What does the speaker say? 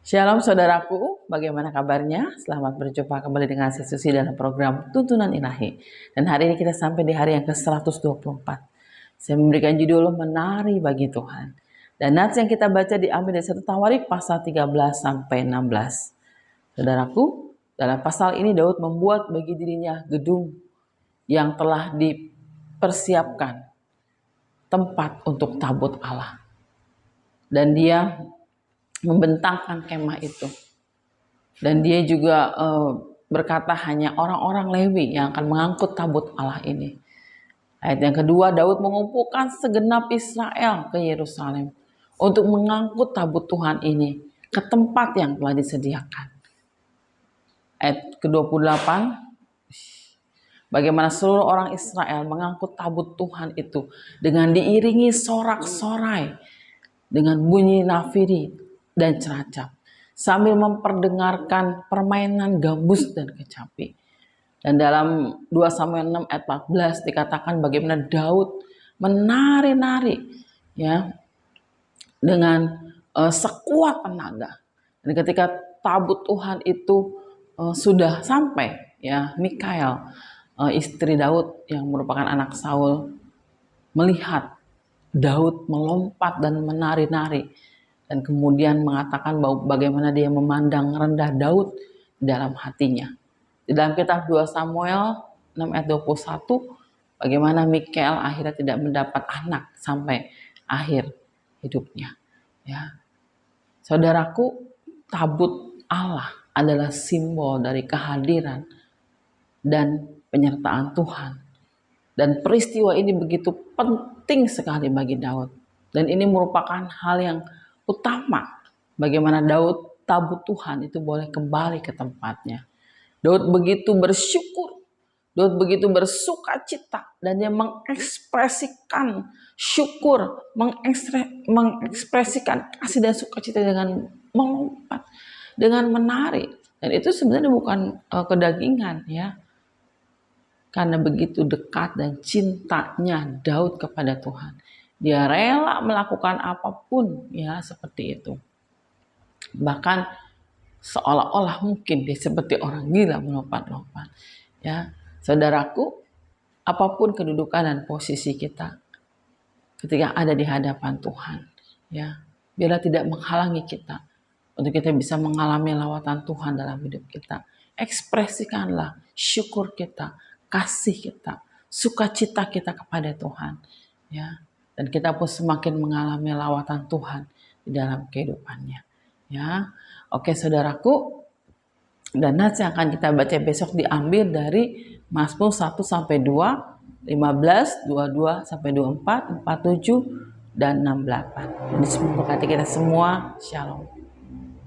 Shalom saudaraku, bagaimana kabarnya? Selamat berjumpa kembali dengan saya Susi dalam program Tuntunan Ilahi. Dan hari ini kita sampai di hari yang ke-124. Saya memberikan judul Menari bagi Tuhan. Dan nats yang kita baca diambil dari 1 Tawarik pasal 13 sampai 16. Saudaraku, dalam pasal ini Daud membuat bagi dirinya gedung yang telah dipersiapkan, tempat untuk tabut Allah. Dan dia membentangkan kemah itu. Dan dia juga berkata hanya orang-orang Lewi yang akan mengangkut tabut Allah ini. Ayat yang kedua, Daud mengumpulkan segenap Israel ke Yerusalem untuk mengangkut tabut Tuhan ini ke tempat yang telah disediakan. Ayat ke-28, bagaimana seluruh orang Israel mengangkut tabut Tuhan itu dengan diiringi sorak-sorai, dengan bunyi nafiri dan ceracap, sambil memperdengarkan permainan gambus dan kecapi. Dan dalam 2 Samuel 6 ayat 14 dikatakan bagaimana Daud menari-nari ya dengan sekuat tenaga. Dan ketika tabut Tuhan itu sudah sampai, ya Mikhael, istri Daud yang merupakan anak Saul, melihat Daud melompat dan menari-nari, dan kemudian mengatakan bahwa bagaimana dia memandang rendah Daud dalam hatinya. Di dalam kitab 2 Samuel 6 ayat 21, bagaimana Mikhael akhirnya tidak mendapat anak sampai akhir hidupnya. Ya, saudaraku, tabut Allah adalah simbol dari kehadiran dan penyertaan Tuhan. Dan peristiwa ini begitu penting sekali bagi Daud. Dan ini merupakan hal yang utama bagaimana tabut Tuhan itu boleh kembali ke tempatnya. Daud begitu bersyukur, Daud begitu bersukacita, dan dia mengekspresikan syukur, mengekspresikan kasih dan sukacita dengan melompat, dengan menari. Dan itu sebenarnya bukan kedagingan, ya, karena begitu dekat dan cintanya Daud kepada Tuhan. Dia rela melakukan apapun, ya, seperti itu. Bahkan seolah-olah mungkin dia seperti orang gila melompat-lompat. Ya, saudaraku, apapun kedudukan dan posisi kita ketika ada di hadapan Tuhan, ya, biarlah tidak menghalangi kita untuk kita bisa mengalami lawatan Tuhan dalam hidup kita. Ekspresikanlah syukur kita, kasih kita, sukacita kita kepada Tuhan, ya. Dan kita pun semakin mengalami lawatan Tuhan di dalam kehidupannya. Ya, oke saudaraku, dan nats yang akan kita baca besok diambil dari Mazmur 1 sampai 2, 15, 22 sampai 24, 47 dan 68. Ini memberkati kita semua. Shalom.